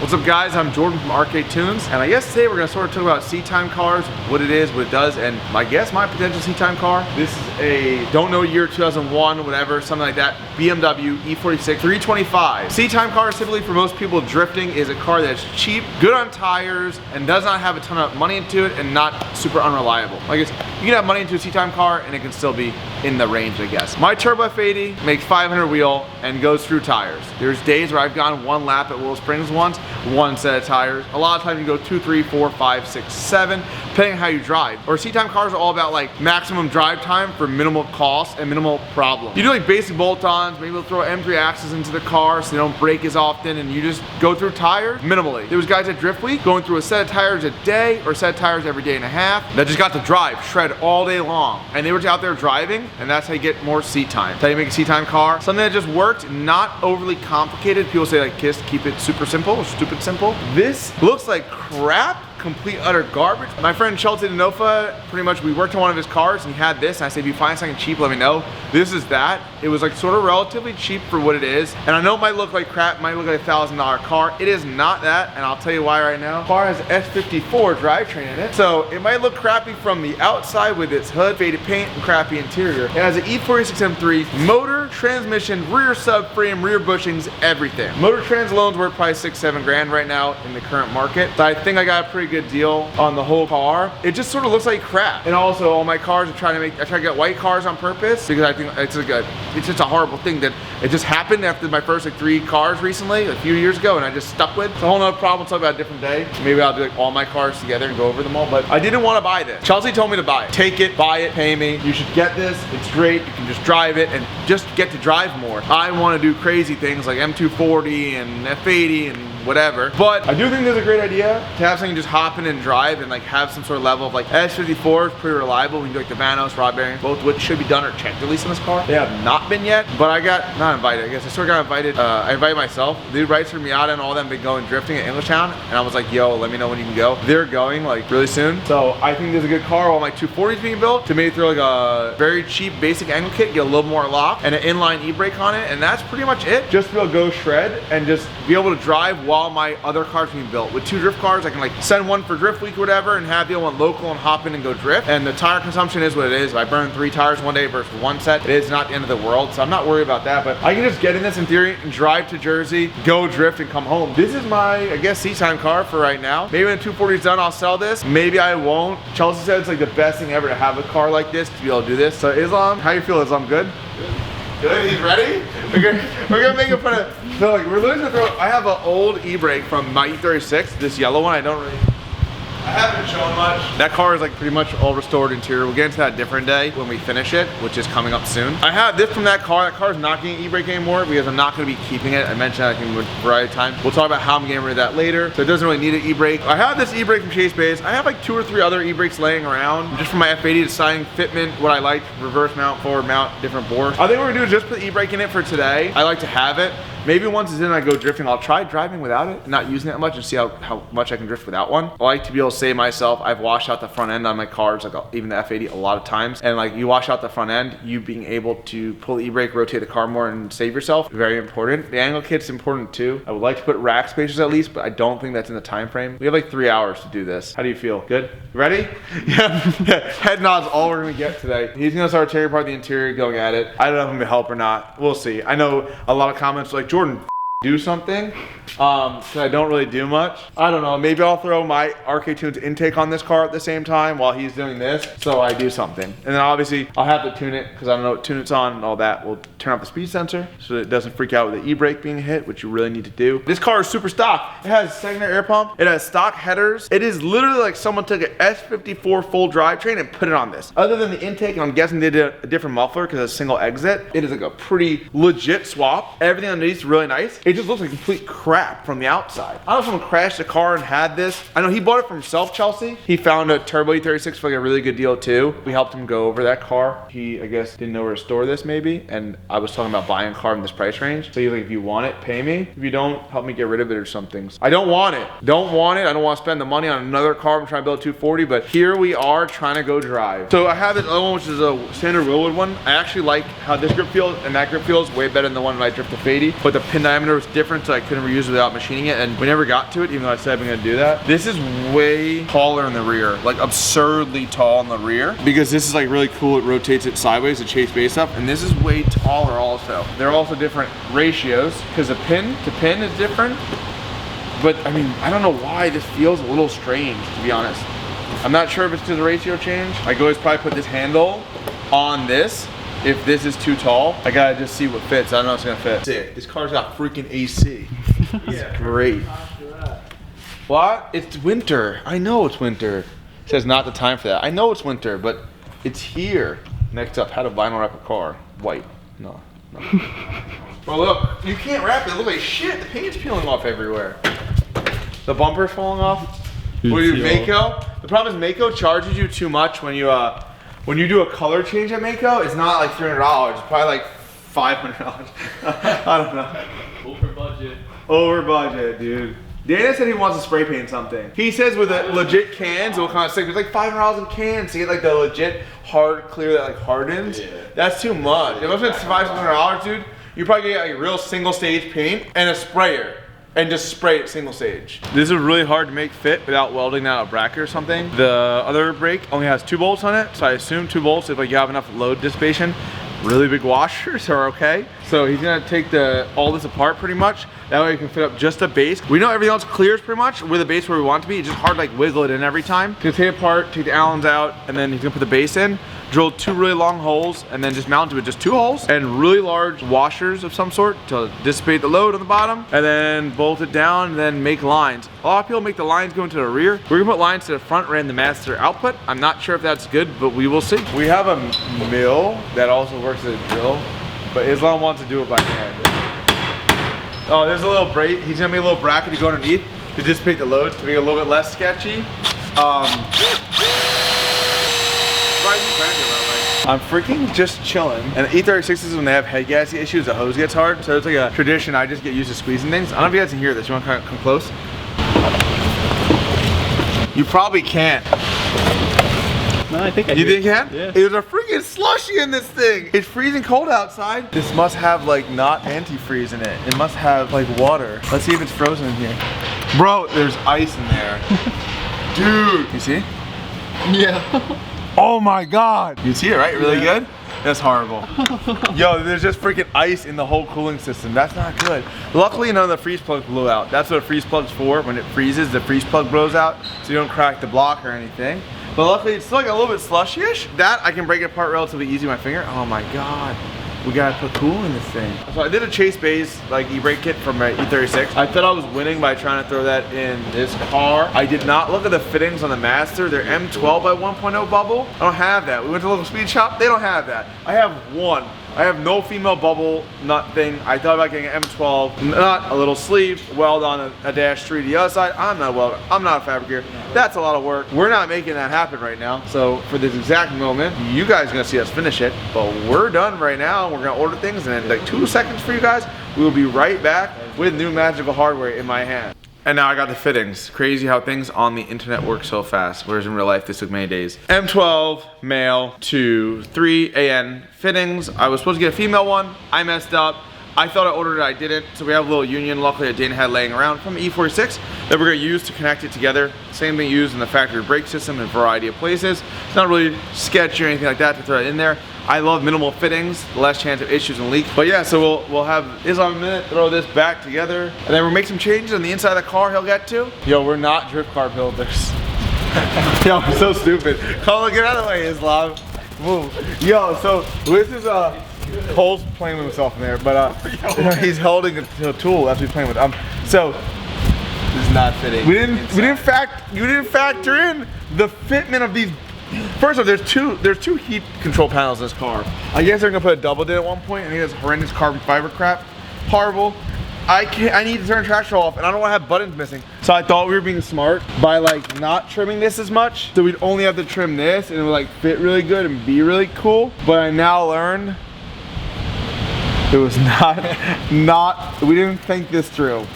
What's up guys, I'm Jordan from Arcade Tunes, and I guess today we're gonna sort of talk about seat time cars, what it is, what it does, and I guess my potential seat time car. This is a, don't know year, 2001, whatever, something like that, BMW E46 325. Seat time cars, typically for most people, drifting is a car that's cheap, good on tires, and does not have a ton of money into it, and not super unreliable. I guess you can have money into a seat time car, and it can still be in the range, I guess. My Turbo F80 makes 500 wheel and goes through tires. There's days where I've gone one lap at Willow Springs once, one set of tires. A lot of times you go 2, 3, 4, 5, 6, 7, depending on how you drive. Or seat time cars are all about like maximum drive time for minimal cost and minimal problem. You do like basic bolt-ons, maybe we'll throw M3 axles into the car so they don't break as often, and you just go through tires minimally. There was guys at Drift Week going through a set of tires a day or a set of tires every day and a half that just got to drive, shred all day long. And they were out there driving, and that's how you get more seat time. That's how you make a seat time car. Something that just worked, not overly complicated. People say like KISS, keep it super simple or stupid simple. This looks like crap, complete utter garbage. My friend Chelsea Denofa, pretty much we worked on one of his cars and he had this, and I said, if you find something cheap, let me know. This is that. It was like sort of relatively cheap for what it is. And I know it might look like crap, might look like a $1,000 car. It is not that, and I'll tell you why right now. The car has S54 drivetrain in it, so it might look crappy from the outside with its hood, faded paint, and crappy interior. It has an E46 M3, motor, transmission, rear subframe, rear bushings, everything. Motor trans loans worth probably 6-7 grand right now in the current market. So I think I got a pretty good deal on the whole car. It just sort of looks like crap. And also all my cars I try to get white cars on purpose because I think it's just a horrible thing that it just happened after my first like 3 cars recently, a few years ago, and I just stuck with. It's a whole nother problem, we'll talk about a different day. Maybe I'll do like all my cars together and go over them all, but I didn't want to buy this. Chelsea told me to buy it. Take it, buy it, pay me. You should get this, it's great. You can just drive it and just get to drive more. I want to do crazy things like M240 and F80 and whatever, but I do think there's a great idea to have something just hop in and drive and like have some sort of level of like S54 is pretty reliable. We can do like the Vanos, rod bearings, both which should be done or checked at least in this car. They have not been yet, but I got not invited. I guess I sort of got invited. I invited myself. The dude writes for Miata and all them been going drifting at Englishtown, and I was like, yo, let me know when you can go. They're going like really soon, so I think there's a good car while my 240 is being built to maybe throw like a very cheap basic angle kit, get a little more lock, and an inline e-brake on it, and that's pretty much it. Just to be able to go shred and just be able to drive while my other cars being built. With 2 drift cars, I can like send one for Drift Week or whatever and have the other one local and hop in and go drift. And the tire consumption is what it is. If I burn 3 tires one day versus 1 set, it is not the end of the world, so I'm not worried about that. But I can just get in this in theory and drive to Jersey, go drift, and come home. This is my, I guess, seat time car for right now. Maybe when the 240 is done, I'll sell this. Maybe I won't. Chelsea said it's like the best thing ever to have a car like this, to be able to do this. So Islam, how you feel, Islam? Good? Good, he's ready? We're gonna make it put so like we're literally gonna throw, I have an old e-brake from my E46, this yellow one. I haven't shown much. That car is like pretty much all restored interior. We'll get into that a different day when we finish it, which is coming up soon. I have this from that car. That car is not getting e-brake anymore because I'm not gonna be keeping it. I mentioned that I think a variety of times. We'll talk about how I'm getting rid of that later. So it doesn't really need an e-brake. I have this e-brake from Chase Base. I have like 2 or 3 other e-brakes laying around just from my F80, deciding fitment, what I like, reverse mount, forward mount, different bores. I think what we're gonna do is just put the e-brake in it for today. I like to have it. Maybe once it's in, I go drifting. I'll try driving without it, not using it that much, and see how much I can drift without one. I like to be able to say myself, I've washed out the front end on my cars, like even the F80 a lot of times. And like you wash out the front end, you being able to pull the e-brake, rotate the car more, and save yourself, very important. The angle kit's important too. I would like to put rack spacers at least, but I don't think that's in the time frame. We have like 3 hours to do this. How do you feel? Good? You ready? Yeah. Head nods all we're gonna get today. He's gonna start tearing apart the interior, going at it. I don't know if I'm gonna help or not. We'll see. I know a lot of comments are like, Jordan, do something. So I don't really do much. I don't know, maybe I'll throw my Arcade Tunes intake on this car at the same time while he's doing this, so I do something. And then obviously I'll have to tune it because I don't know what tune it's on and all that. We'll turn off the speed sensor so that it doesn't freak out with the e-brake being hit, which you really need to do. This car is super stock. It has secondary air pump. It has stock headers. It is literally like someone took an S54 full drivetrain and put it on this. Other than the intake, and I'm guessing they did a different muffler because it's a single exit. It is like a pretty legit swap. Everything underneath is really nice. It just looks like complete crap from the outside. I don't know if someone crashed the car and had this. I know he bought it for himself, Chelsea. He found a Turbo E46 for like a really good deal too. We helped him go over that car. He, I guess, didn't know where to store this maybe. And I was talking about buying a car in this price range. So he's like, if you want it, pay me. If you don't, help me get rid of it or something. I don't want it. Don't want it. I don't want to spend the money on another car. I'm trying to build a 240, but here we are trying to go drive. So I have this other one, which is a standard Willwood one. I actually like how this grip feels, and that grip feels way better than the one that I drift the F80. But the pin diameter was different, so I couldn't reuse it without machining it, and we never got to it, even though I said I'm gonna do that. This is way taller in the rear, like absurdly tall in the rear, because this is like really cool. It rotates it sideways to chase base up, and this is way taller also. They're also different ratios, because the pin to pin is different. But I mean, I don't know why this feels a little strange, to be honest. I'm not sure if it's because the ratio change. I could always probably put this handle on this. If this is too tall, I gotta just see what fits. I don't know if it's gonna fit. Sick. This car's got freaking AC. It's great. What? It's winter. I know it's winter. It says not the time for that. I know it's winter, but it's here. Next up, how to vinyl wrap a car. White. No. Bro, look. You can't wrap it. It looks like shit. The paint's peeling off everywhere. The bumper's falling off. What do you, Mako? The problem is Mako charges you too much when you do a color change at Mako. It's not like $300. It's probably like $500. I don't know. Over budget. Over budget, dude. Dana said he wants to spray paint something. He says with the legit cans, it will kind of stick. There's like $500 in cans to get like the legit hard clear that like hardens. Yeah. That's too much. If I spent $500, dude, you probably get like a real single stage paint and a sprayer. And just spray it single stage. This is really hard to make fit without welding down a bracket or something. The other brake only has 2 bolts on it, so I assume 2 bolts if like you have enough load dissipation. Really big washers are okay. So he's gonna take all this apart pretty much. That way we can fit up just the base. We know everything else clears pretty much with the base where we want it to be. It's just hard to like wiggle it in every time. He's gonna take it apart, take the Allens out, and then he's gonna put the base in. Drill 2 really long holes and then just mount it with just 2 holes and really large washers of some sort to dissipate the load on the bottom, and then bolt it down and then make lines. A lot of people make the lines go into the rear. We're gonna put lines to the front and the master output. I'm not sure if that's good, but we will see. We have a mill that also works as a drill, but Islam wants to do it by hand. Oh, there's a little bracket. He's gonna make a little bracket to go underneath to dissipate the load to make it a little bit less sketchy. I'm freaking just chilling. And E46s, when they have head gasket issues, the hose gets hard. So it's like a tradition. I just get used to squeezing things. I don't know if you guys can hear this. You want to come close? You probably can't. No, I think I You think you can? Yeah. There's a freaking slushy in this thing. It's freezing cold outside. This must have like not antifreeze in it. It must have like water. Let's see if it's frozen in here. Bro, there's ice in there. Dude. You see? Yeah. Oh my God. You see it, right? Really good? That's horrible. Yo, there's just freaking ice in the whole cooling system. That's not good. Luckily, none of the freeze plugs blew out. That's what a freeze plug's for. When it freezes, the freeze plug blows out, so you don't crack the block or anything. But luckily, it's still like a little bit slushy-ish. That, I can break it apart relatively easy with my finger. Oh my God. We gotta put cool in this thing. So I did a chase base like e-brake kit from my E46. I thought I was winning by trying to throw that in this car. I did not look at the fittings on the Master. They're M12 by 1.0 bubble. I don't have that. We went to a local speed shop. They don't have that. I have one. I have no female bubble nut thing. I thought about getting an M12 nut, a little sleeve, weld on a dash 3 to the other side. I'm not a welder. I'm not a fabricator. That's a lot of work. We're not making that happen right now. So for this exact moment, you guys are gonna see us finish it, but we're done right now. We're gonna order things, and in like 2 seconds for you guys, we will be right back with new magical hardware in my hand. And now I got the fittings. Crazy how things on the internet work so fast, whereas in real life this took many days. M12 male to 3 AN fittings. I was supposed to get a female one. I messed up. I thought I ordered it, I didn't. So we have a little union, luckily that Dana had laying around from E46 that we're gonna use to connect it together. Same thing used in the factory brake system in a variety of places. It's not really sketchy or anything like that to throw it in there. I love minimal fittings, less chance of issues and leaks. But yeah, so we'll have Islam in a minute, throw this back together, and then we'll make some changes on the inside of the car he'll get to. Yo, we're not drift car builders. Yo, I'm so stupid. Colin, get out of the way, Islam. Move. Yo, so this is Cole's playing with himself in there, but he's holding a tool as he's playing with. So This is not fitting. You didn't factor in the fitment of these. First off, there's two heat control panels in this car. I guess they're gonna put a double did at one point, and he has horrendous carbon fiber crap. Horrible. I need to turn the traction off, and I don't want to have buttons missing. So I thought we were being smart by like not trimming this as much. So we'd only have to trim this, and it would like fit really good and be really cool. But I now learned it was not. We didn't think this through.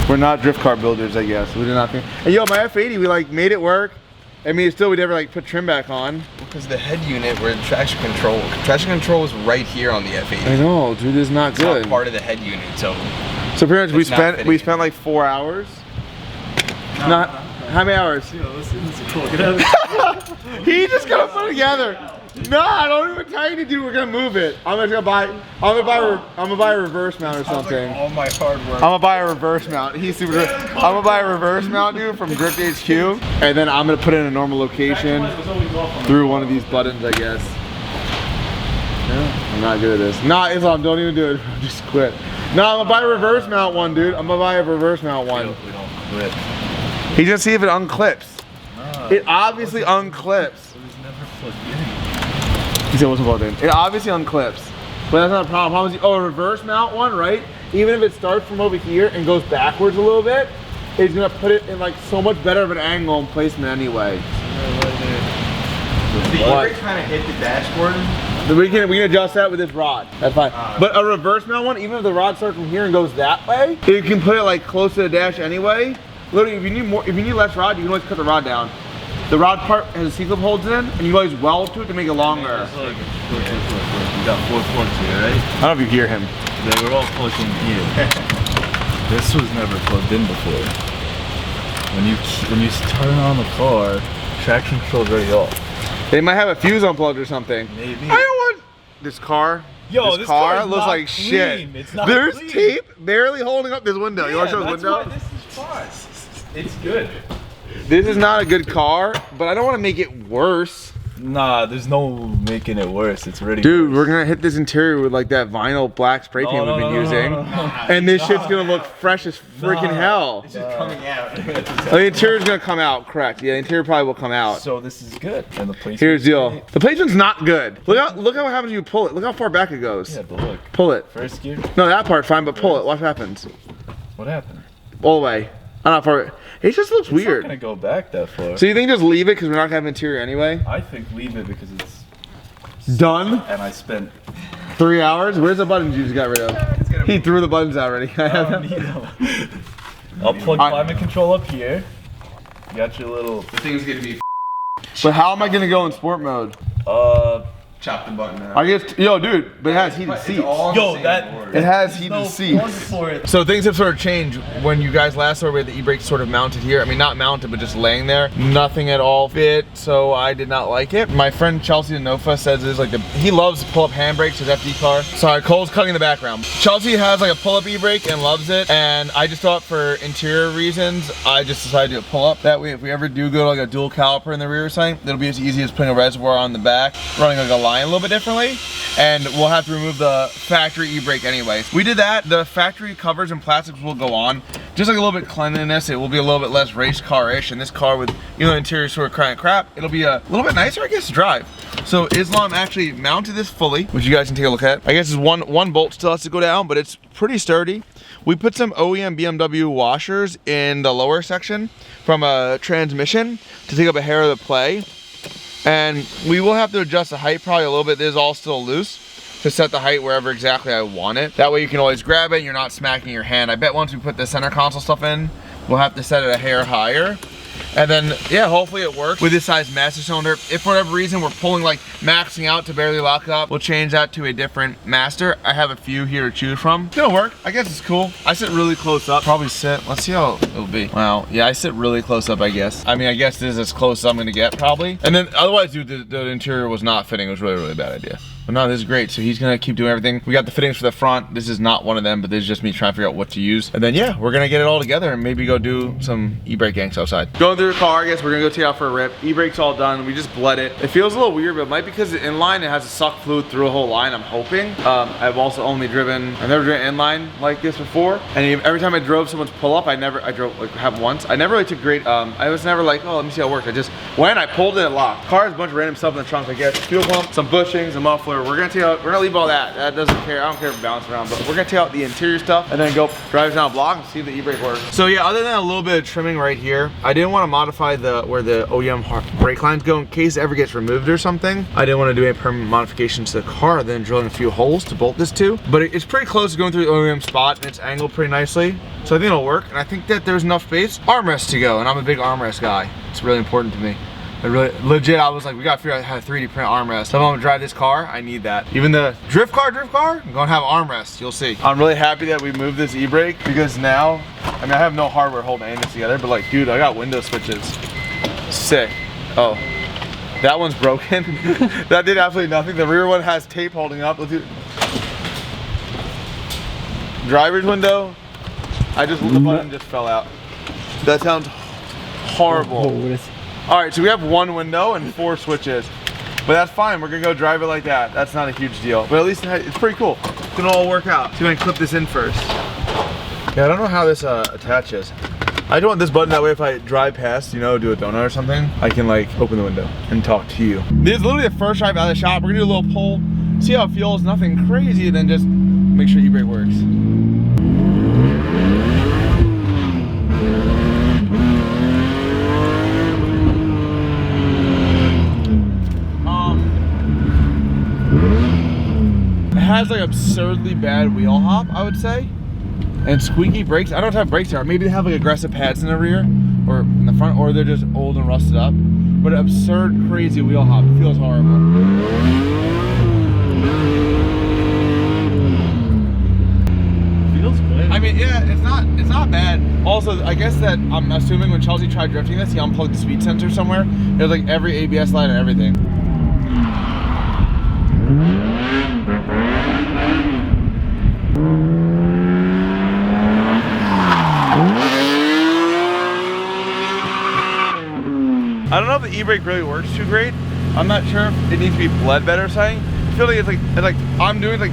We're not drift car builders, I guess. We did not think. And yo, my F80, we like made it work. I mean, still, we never like put trim back on. Because the head unit, where the traction control is right here on the F80. I know, dude, this is not It's good. not part of the head unit, so. So pretty much we not spent like 4 hours. Not how many hours? He just gonna put it together. No, I don't even tell you to do. We're gonna move it. I'm gonna buy a reverse mount or something. All my hard work. I'm gonna buy a reverse mount. He's super good. I'm gonna buy a reverse mount, dude, from Drift HQ, and then I'm gonna put it in a normal location through one of these buttons, I guess. Yeah, I'm not good at this. Nah, Islam, don't even do it. Just quit. No, I'm gonna buy a reverse mount one, dude. I'm gonna buy a reverse mount one. We don't quit. He's gonna see if it unclips. It obviously unclips. It was never plugged in. He said, what's plugged in? It obviously unclips. But that's not a problem. A reverse mount one, right? Even if it starts from over here and goes backwards a little bit, it's gonna put it in like so much better of an angle and placement anyway. The e-brake kind of hit the dashboard. We can adjust that with this rod. That's fine. But a reverse mount one, even if the rod starts from here and goes that way, you can put it like close to the dash anyway. Literally, if you need less rod, you can always cut the rod down. The rod part has a C-clip holds in, and you always weld to it to make it longer. Look, we got 4 ports here, right? I don't know if you hear him. They were all plugged in here. This was never plugged in before. When you turn on the car, traction control's already off. They might have a fuse unplugged or something. Maybe. I don't want this car. Yo, this car is looks not like clean. shit. It's not There's clean. tape barely holding up this window. You want to show this window? This is fine. It's good. This is not a good car, but I don't want to make it worse. Nah, there's no making it worse. It's already Dude, worse. we're gonna hit this interior with like that vinyl black spray paint we've been using. And this shit's gonna look fresh as freaking hell. It's just coming out. The interior's gonna come out, correct. Yeah, the interior probably will come out. So this is good. And the place. Here's the deal. The placement's not good. Look how what happens when you pull it. Look how far back it goes. Yeah, but look. Pull it. First gear. No, that part's fine, but pull it. Watch what happens. What happened? All the way. I don't know how far. It just looks It's weird. not gonna go back that far. So you think just leave it because we're not gonna have interior anyway? I think leave it because it's Done. and I spent 3 hours. Where's the buttons you just got rid of? He threw the buttons out already. I don't need them. I'll plug climate control up here. You got your little The thing's gonna be But how am I gonna go in sport mode? chop the button out. I guess, yo, dude, but it has heated seats. It has heated seats. So things have sort of changed. When you guys last saw, we had the e-brake sort of mounted here. I mean, not mounted, but just laying there. Nothing at all fit, so I did not like it. My friend Chelsea Denofa says it's like he loves pull-up handbrakes, his FD car. Sorry, Cole's cutting in the background. Chelsea has like a pull-up e-brake and loves it, and I just thought for interior reasons, I just decided to pull up. That way, if we ever do go to like a dual caliper in the rear or something, it'll be as easy as putting a reservoir on the back, running like a line a little bit differently, and we'll have to remove the factory e-brake anyways. We did that. The factory covers and plastics will go on. Just like a little bit cleanliness, it will be a little bit less race car-ish, and this car with, you know, interior sort of crying crap, it'll be a little bit nicer, I guess, to drive. So Islam actually mounted this fully, which you guys can take a look at. I guess it's one bolt still has to go down, but it's pretty sturdy. We put some OEM BMW washers in the lower section from a transmission to take up a hair of the play. And we will have to adjust the height probably a little bit. This is all still loose to set the height wherever exactly I want it. That way you can always grab it and you're not smacking your hand. I bet once we put the center console stuff in, we'll have to set it a hair higher. And then, yeah, hopefully it works with this size master cylinder. If for whatever reason we're pulling like maxing out to barely lock up, we'll change that to a different master. I have a few here to choose from. It'll work. I guess it's cool. I sit really close up. Probably sit, let's see how it'll be. Wow, yeah, I sit really close up, I guess. I mean, I guess this is as close as I'm gonna get probably. And then otherwise, dude, the interior was not fitting. It was really, really bad idea. But no, this is great. So he's gonna keep doing everything. We got the fittings for the front. This is not one of them, but this is just me trying to figure out what to use. And then yeah, we're gonna get it all together and maybe go do some e-brake yanks outside. Going through the car, I guess we're gonna go take it out for a rip. E-brake's all done. We just bled it. It feels a little weird, but it might be because the inline, it has to suck fluid through a whole line, I'm hoping. I've also only driven, I've never driven inline like this before. And every time I drove someone's pull-up, I drove, like, have once. I never really took great, I was never like, oh, let me see how it works. I just went, I pulled it, it locked. Car has a bunch of random stuff in the trunk, I guess. Fuel pump, some bushings, a muffler. We're gonna take out, we're gonna leave all that. That doesn't care, I don't care if it bounces around, but we're gonna take out the interior stuff and then go drive down a block and see if the e-brake works. So yeah, other than a little bit of trimming right here, I didn't want to modify where the OEM brake lines go in case it ever gets removed or something. I didn't want to do any permanent modifications to the car, then drilling a few holes to bolt this to. But it's pretty close to going through the OEM spot and it's angled pretty nicely. So I think it'll work, and I think that there's enough space. Armrest to go, and I'm a big armrest guy. It's really important to me. Legit, I was like, we gotta figure out how to 3D print armrest. If I'm gonna drive this car, I need that. Even the drift car, I'm gonna have armrest, you'll see. I'm really happy that we moved this e-brake because now, I mean, I have no hardware holding any of this together, but like, dude, I got window switches. Sick. Oh, that one's broken. That did absolutely nothing. The rear one has tape holding up. Let's do driver's window. I just, the button just fell out. That sounds horrible. All right, so we have one window and 4 switches, but that's fine. We're gonna go drive it like that. That's not a huge deal, but at least it's pretty cool. It's gonna all work out. So I'm gonna clip this in first. Yeah, I don't know how this attaches. I don't want this button, that way if I drive past, you know, do a donut or something, I can like open the window and talk to you. This is literally the first drive out of the shop. We're gonna do a little pull, see how it feels, nothing crazy, and then just make sure e-brake works. It has like absurdly bad wheel hop, I would say. And squeaky brakes. I don't have brakes there. Maybe they have like aggressive pads in the rear or in the front, or they're just old and rusted up. But absurd, crazy wheel hop. It feels horrible. Feels good. I mean, yeah, it's not bad. Also, I guess that I'm assuming when Chelsea tried drifting this, he unplugged the speed sensor somewhere. There's like every ABS light and everything. I don't know if the e-brake really works too great. I'm not sure if it needs to be bled better or something. I feel like it's like I'm doing like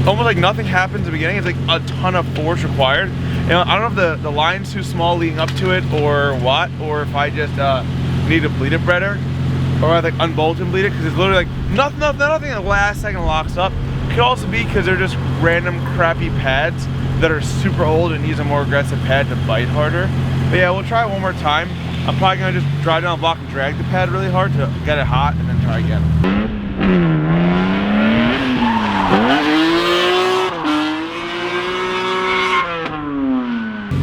almost like nothing happens at the beginning. It's like a ton of force required. And I don't know if the line's too small leading up to it or what, or if I just need to bleed it better, or I like unbolt and bleed it, because it's literally like nothing in the last second locks up. It could also be because they're just random crappy pads that are super old and needs a more aggressive pad to bite harder. But yeah, we'll try it one more time. I'm probably gonna just drive down the block and drag the pad really hard to get it hot and then try again.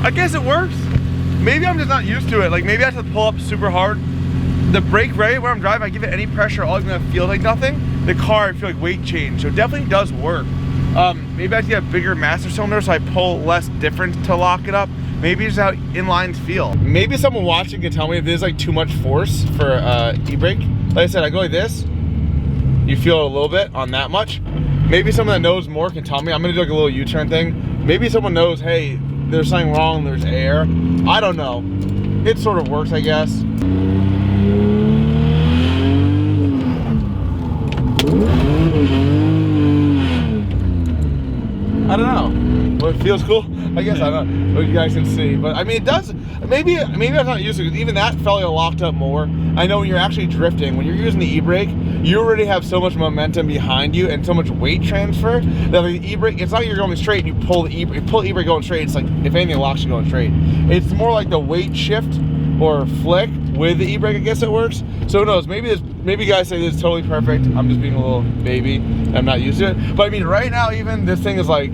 I guess it works. Maybe I'm just not used to it. Like maybe I have to pull up super hard. The brake right where I'm driving, I give it any pressure, all it's gonna feel like nothing. The car, I feel like weight change, so it definitely does work. Maybe I have to get a bigger master cylinder so I pull less difference to lock it up. Maybe it's how inlines feel. Maybe someone watching can tell me if there's like too much force for e-brake. Like I said, I go like this, you feel it a little bit on that much. Maybe someone that knows more can tell me. I'm gonna do like a little U-turn thing. Maybe someone knows, hey, there's something wrong, there's air. I don't know. It sort of works, I guess. I don't know. Well, it feels cool. I guess I don't know what you guys can see, but I mean it does. Maybe I'm not used to it, because even that felt like locked up more. I know when you're actually drifting, when you're using the e-brake, you already have so much momentum behind you and so much weight transfer that the e-brake, it's not like you're going straight and you pull the e-brake going straight. It's like if anything, it locks you going straight. It's more like the weight shift or flick with the e-brake, I guess it works. So who knows? Maybe you guys say this is totally perfect. I'm just being a little baby. I'm not used to it. But I mean, right now even this thing is like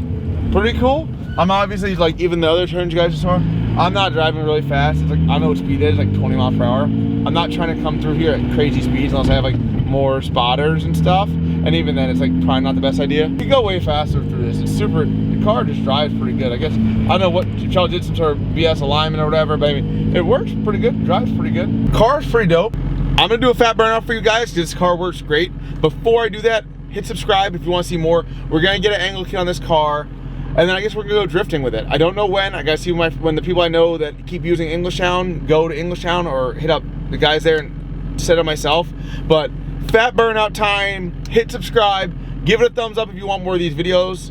pretty cool. I'm obviously like, even the other turns you guys just saw, I'm not driving really fast. It's like, I don't know what speed it is, like 20 miles per hour. I'm not trying to come through here at crazy speeds unless I have like more spotters and stuff. And even then it's like probably not the best idea. You go way faster through this. It's super, the car just drives pretty good. I guess, I don't know what, Charles did some sort of BS alignment or whatever, but I mean, it works pretty good, drives pretty good. Car's pretty dope. I'm gonna do a fat burnout for you guys because this car works great. Before I do that, hit subscribe if you want to see more. We're gonna get an angle kit on this car, and then I guess we're gonna go drifting with it. I don't know when. I gotta see when the people I know that keep using Englishtown go to Englishtown, or hit up the guys there and set it myself. But fat burnout time. Hit subscribe. Give it a thumbs up if you want more of these videos.